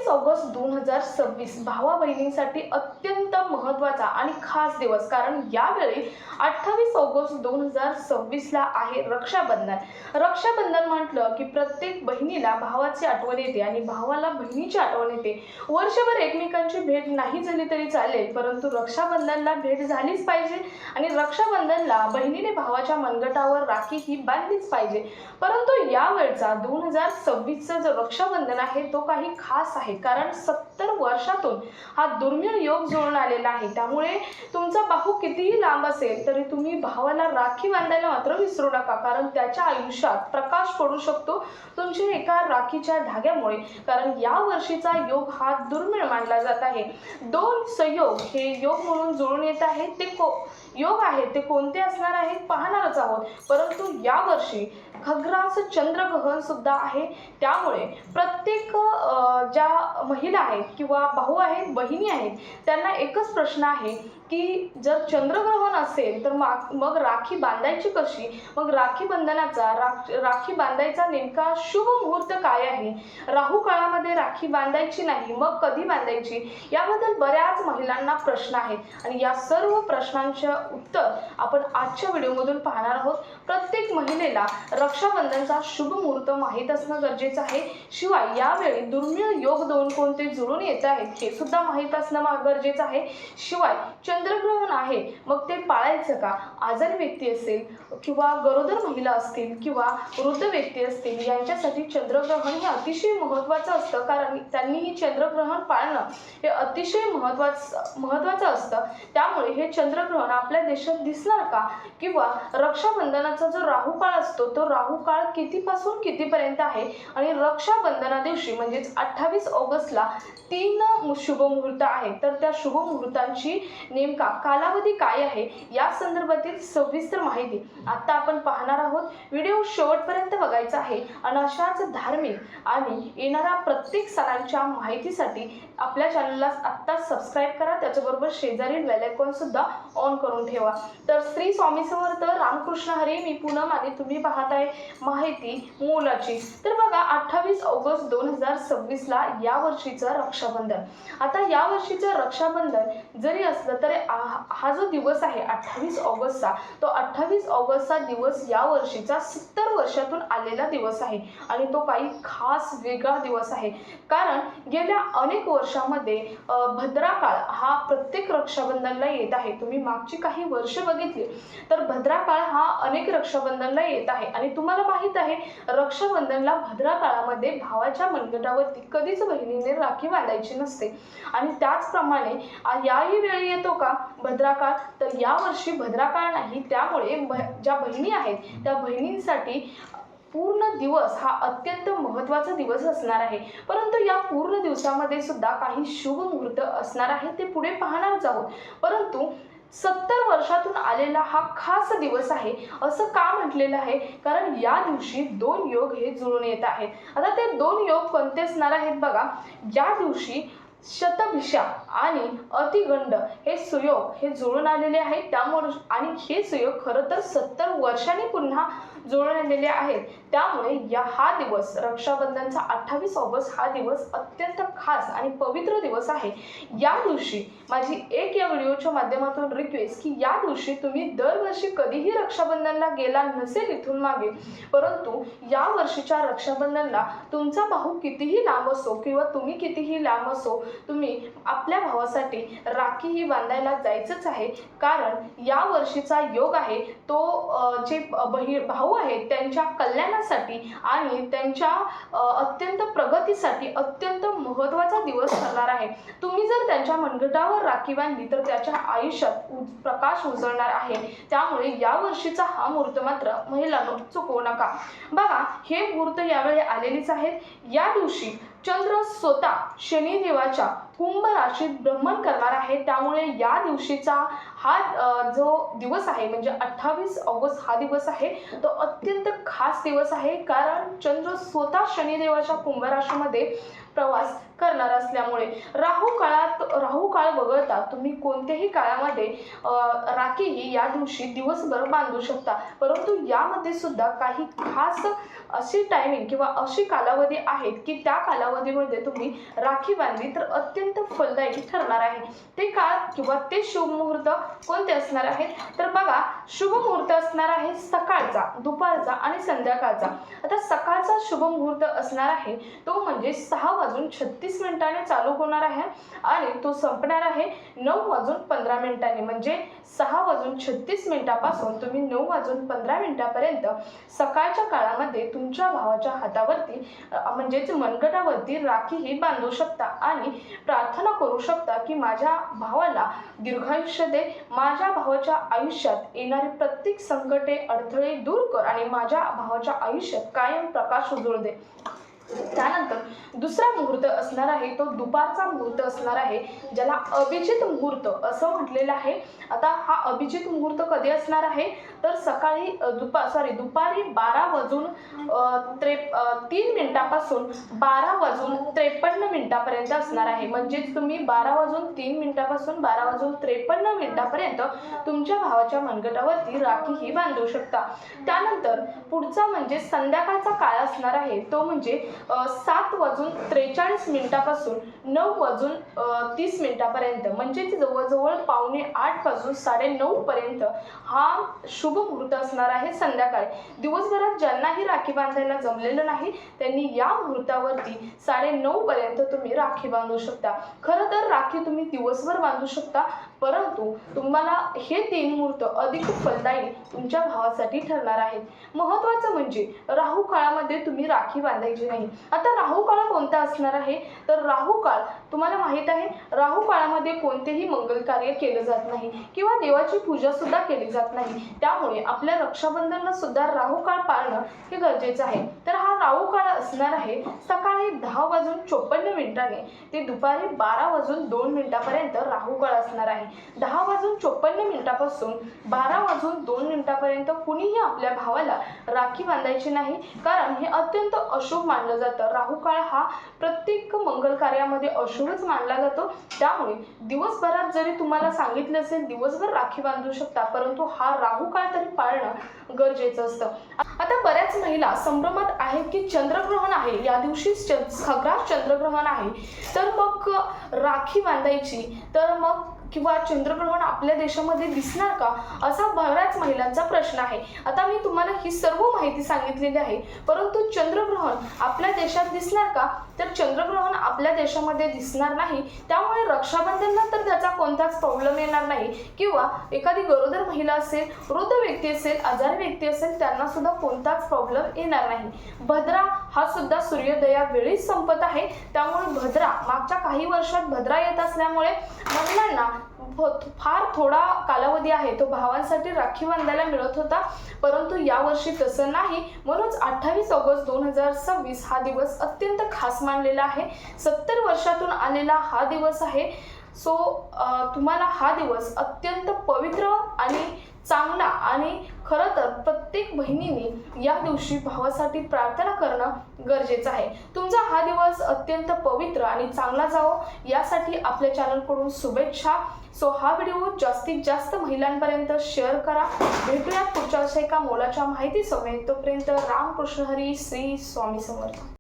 August 2026 भावा बहिणींसाठी अत्यंत महत्त्वाचा आणि खास दिवस, कारण यावेळी 28 ऑगस्ट 2026ला आहे रक्षाबंधन. रक्षाबंधन म्हटलं की प्रत्येक बहिणीला भावाची आठवण येते आणि भावाला बहिणीची आठवण येते. वर्षभर एकमेकांची भेट नाही झाली तरी चालेल, परंतु रक्षाबंधनला भेट झालीच पाहिजे आणि रक्षाबंधनला बहिणीने भावाच्या मनगटावर राखी ही बांधलीच पाहिजे. परंतु यावेळचा 2026चा जो रक्षाबंधन आहे तो काही खास आहे, कारण 70 वर्षातून हा दुर्मिळ योग जुळून आलेला आहे. त्यामुळे तुमचा भाऊ कितीही लांब असेल तरी तुम्ही भावाला राखी बांधायला मात्र विसरू नका, कारण त्याच्या आयुष्यात प्रकाश पडू शकतो तुमच्या एका राखीच्या धाग्यामुळे. कारण या वर्षीचा योग हा दुर्मिळ मानला जात आहे. दोन संयोग हे योग म्हणून जुळून येत आहे. ते योग आहे ते कोणते असणार आहे पाहणारच आहोत. परंतु या वर्षी खग्रास चंद्रग्रहण सुद्धा आहे. त्यामुळे प्रत्येक ज्या महिला आहेत किंवा भाऊ आहेत बहिणी आहेत त्यांना एकच प्रश्न आहे की जर चंद्रग्रहण असेल तर मग राखी बांधायची कशी, मग राखी बंधनाचा राखी बांधायचा नेमका शुभ मुहूर्त काय आहे, राहू काळामध्ये राखी बांधायची नाही मग कधी बांधायची, याबद्दल बऱ्याच महिलांना प्रश्न आहेत आणि या सर्व प्रश्नांचे उत्तर आपण आजच्या व्हिडिओमधून पाहणार आहोत. प्रत्येक महिलेला रक्षाबंधनचा शुभ मुहूर्त माहीत असणं गरजेचं आहे. शिवाय यावेळी दुर्मिळ योग दोन कोणते जुळून येत आहेत हे सुद्धा माहीत असणं गरजेचं आहे. शिवाय चंद्रग्रहण आहे मग ते पाळायचं का, आजारी व्यक्ती असेल किंवा गरोदर महिला असतील किंवा वृद्ध व्यक्ती असतील यांच्यासाठी चंद्रग्रहण हे अतिशय महत्त्वाचं असतं, कारण त्यांनीही चंद्रग्रहण पाळणं हे अतिशय महत्त्वाचं असतं. त्यामुळे हे चंद्रग्रहण आपल्या देशात दिसणार का, किंवा रक्षाबंधनाचा जो राहू काळ असतो तो राहू काळ कितीपासून कितीपर्यंत आहे आणि रक्षाबंधना दिवशी म्हणजेच 28 ऑगस्टला 3 शुभ मुहूर्त आहेत, तर त्या शुभ मुहूर्तांची नेमका कालावधी काय आहे या संदर्भातील सविस्तर माहिती आता आपण पाहणार आहोत. व्हिडिओ शेवटपर्यंत बघायचा आहे आणि अशाच धार्मिक आणि येणाऱ्या प्रत्येक सणांच्या माहितीसाठी आपल्या चॅनलला आत्ताच सबस्क्राईब करा, त्याच्याबरोबर शेजारील बेल आयकॉन सुद्धा ऑन करून ठेवा. तर श्री स्वामी समर्थ, रामकृष्ण हरी. मी पूनम आणि तुम्ही पाहताय माहिती मोलाची. तर बघा 28 ऑगस्ट 2026ला या वर्षीचं रक्षाबंधन. आता या वर्षीचं रक्षाबंधन जरी असलं तरी हा जो दिवस आहे 28 ऑगस्टचा, तो 28 ऑगस्टचा दिवस या वर्षीचा 70 वर्षातून आलेला दिवस आहे आणि तो काही खास वेगळा दिवस आहे. कारण गेल्या अनेक वर्षामध्ये भद्रा काळ हा प्रत्येक रक्षाबंधनला येत आहे. तुम्ही मागची काही वर्ष बघितली तर भद्रा काळ हा अनेक रक्षाबंधनला येत आहे आणि तुम्हाला माहित आहे रक्षाबंधनला भद्रा काळामध्ये भावाच्या मनगटावरती कधीच बहिणीने राखी बांधायची नसते. आणि त्याचप्रमाणे याही वेळी येतो का भद्रा काळ, तर यावर्षी भद्रा काळ नाही. त्यामुळे ज्या बहिणी आहेत त्या बहिणींसाठी पूर्ण दिवस हा अत्यंत महत्त्वाचा दिवस असणार आहे. परंतु या पूर्ण दिवसामध्ये सुद्धा काही शुभ मुहूर्त असणार आहे, ते पुढे पाहणारच आहोत. परंतु 70 वर्षातून आलेला हा खास दिवस आहे असं का म्हटलेलं आहे, कारण या दिवशी दोन योग हे जुळून येत आहेत. आता ते दोन योग कोणते असणार आहेत बघा. या दिवशी शतभिषा आणि अतिगंड हे सुयोग हे जुळून आलेले आहेत. त्यामुळे आणि हे सुयोग खरं तर 70 वर्षांनी पुन्हा जुळून आलेले आहेत. त्यामुळे हा दिवस रक्षाबंधनचा 28 ऑगस्ट हा दिवस अत्यंत खास आणि पवित्र दिवस आहे. या दिवशी माझी एक या व्हिडिओच्या माध्यमातून रिक्वेस्ट की या दिवशी तुम्ही दरवर्षी कधीही रक्षाबंधनला गेला नसेल इथून मागे, परंतु या वर्षीच्या रक्षाबंधनला तुमचा भाऊ कितीही लांब असो किंवा तुम्ही कितीही लांब असो, तुम्ही आपल्या भावासाठी राखी ही बांधायला जायचंच आहे. कारण या वर्षीचा योग आहे तो जे भाऊ आहेत त्यांच्या कल्याणासाठी आणि त्यांच्या अत्यंत प्रगतीसाठी अत्यंत महत्त्वाचा दिवस ठरणार आहे. तुम्ही जर त्यांच्या मनगटावर राखी बांधली तर त्याच्या आयुष्यात प्रकाश उजळणार आहे. त्यामुळे या वर्षीचा हा मुहूर्त मात्र महिलांनो चुकवू नका. बघा हे मुहूर्त यावेळी आलेलीच आहेत. या दिवशी चंद्र स्वतः शनिदेवाच्या कुंभ राशीत भ्रमण करणार आहे. त्यामुळे या दिवशीचा हा जो दिवस आहे म्हणजे 28 ऑगस्ट हा दिवस आहे तो अत्यंत खास दिवस आहे, कारण चंद्र स्वतः शनिदेवाच्या कुंभ राशीमध्ये प्रवास करणार असल्यामुळे राहू काळ वगळता तुम्ही कोणत्याही काळामध्ये राखी ही या दिवशी दिवसभर बांधू शकता, परंतु यामध्ये सुद्धा काही खास अशी टायमिंग किंवा अशी कालावधी आहेत की त्या कालावधीमध्ये तुम्ही राखी बांधली तर अत्यंत फलदायी ठरणार आहे। ते काळ किंवा ते शुभ मुहूर्त कोणते असणार आहेत तर बघा, शुभ मुहूर्त असणार आहे सकाळचा, दुपारचा आणि संध्याकाळचा। आता सकाळचा शुभ मुहूर्त असणार आहे तो म्हणजे 6:36 चालू होणार आहे आणि तो संपणार आहे 9:15 म्हणजे 6:36 पासून तुम्ही 9:15 पर्यंत सकाळच्या काळामध्ये तुमच्या भावाच्या हातावरती म्हणजेच मनगटावरती राखी ही बांधू शकता आणि प्रार्थना करू शकता की माझ्या भावाला दीर्घायुष्य दे, माझ्या भावाच्या आयुष्यात येणारी प्रत्येक संकटे अडथळे दूर कर आणि माझ्या भावाच्या आयुष्यात कायम प्रकाश उजळू दे। त्यानंतर दुसरा मुहूर्त असणार आहे तो दुपारचा मुहूर्त असणार आहे, ज्याला अभिजित मुहूर्त असं म्हटलेलं आहे। आता हा अभिजित मुहूर्त कधी असणार आहे तर सकाळी दुपारी 12:03 पासून 12:53 पर्यंत असणार आहे। म्हणजेच तुम्ही 12:03 पासून 12:53 पर्यंत तुमच्या भावाच्या मनगटावरती राखी ही बांधू शकता। त्यानंतर पुढचा म्हणजे संध्याकाळचा काळ असणार आहे तो म्हणजे 7:43 पासून 9:30 पर्यंत म्हणजेच जवळजवळ 7:45 पासून 9:30 पर्यंत हा शुभ मुहूर्त असणार आहे संध्याकाळी। दिवसभरात ज्यांनाही राखी बांधायला जमलेलं नाही त्यांनी या मुहूर्तावरती 9:30 पर्यंत तुम्ही राखी बांधू शकता। खरं तर राखी तुम्ही दिवसभर बांधू शकता, परंतु तुम्हाला हे 3 मुहूर्त अधिक फलदायी तुमच्या भावासाठी ठरणार आहेत। महत्त्वाचं म्हणजे राहू काळामध्ये तुम्ही राखी बांधायची नाही। आता राहू काळ कोणता असणार आहे तर राहू काळ तुम्हाला माहित आहे, राहू काळामध्ये कोणतेही मंगल कार्य केले जात नाही किंवा देवाची पूजा सुद्धा केली जात नाही। त्यामुळे आपल्या रक्षाबंधनला सुद्धा राहू काळ पाळणं हे गरजेचं आहे। तर हा राहू काळ असणार आहे सकाळी 10:54 ते दुपारी 12:02 पर्यंत राहू काळ असणार आहे। 10:54 पासून 12:02 पर्यंत कुणीही आपल्या भावाला राखी बांधायची नाही, कारण हे अत्यंत अशुभ मानलं जातं। राहू काळ हा प्रत्येक मंगल कार्यामध्ये अशुभच मानला जातो। त्यामुळे दिवसभरात जरी तुम्हाला सांगितलं असेल दिवसभर राखी बांधू शकता, परंतु हा राहू काळ तरी पाळणं गरजेचं असतं। आता बऱ्याच महिला संभ्रमात आहेत की चंद्रग्रहण आहे, या दिवशी खग्रास चंद्रग्रहण आहे, तर मग राखी बांधायची तर मग किंवा चंद्रग्रहण आपल्या देशामध्ये दिसणार का, असा बऱ्याच महिलांचा प्रश्न आहे। आता मी तुम्हाला ही सर्व माहिती सांगितलेली आहे, परंतु चंद्रग्रहण आपल्या देशात दिसणार का तर चंद्रग्रहण आपल्या देशामध्ये दिसणार नाही। त्यामुळे रक्षाबंधनला तर त्याचा कोणताच प्रॉब्लेम येणार नाही किंवा एखादी गरोदर महिला असेल, वृद्ध व्यक्ती असेल, आजारी व्यक्ती असेल त्यांना सुद्धा कोणताच प्रॉब्लेम येणार नाही। भद्रा हा सुद्धा सूर्योदया वेळीच संपत आहे, त्यामुळे भद्रा मागच्या काही वर्षात भद्रा येत असल्यामुळे महिलांना फार थोडा कालावधी आहे तो भावांसाठी राखी बांधायला मिळत होता, परंतु यावर्षी तसं नाही। म्हणूनच 28 ऑगस्ट 2026 हा दिवस अत्यंत खास मानलेला आहे। 70 वर्षातून आलेला हा दिवस आहे। सो तुम्हाला हा दिवस अत्यंत पवित्र आणि चांगला आणि खरं तर प्रत्येक बहिणीने या दिवशी भावासाठी प्रार्थना करणं गरजेचं आहे। तुमचा हा दिवस अत्यंत पवित्र आणि चांगला जावो यासाठी आपल्या चॅनलकडून शुभेच्छा। सो हा व्हिडिओ जास्तीत जास्त महिलांपर्यंत शेअर करा। भेटूया पुढच्या एका मोलाच्या माहिती समेत, तोपर्यंत रामकृष्ण हरी, श्री स्वामी समर्थ।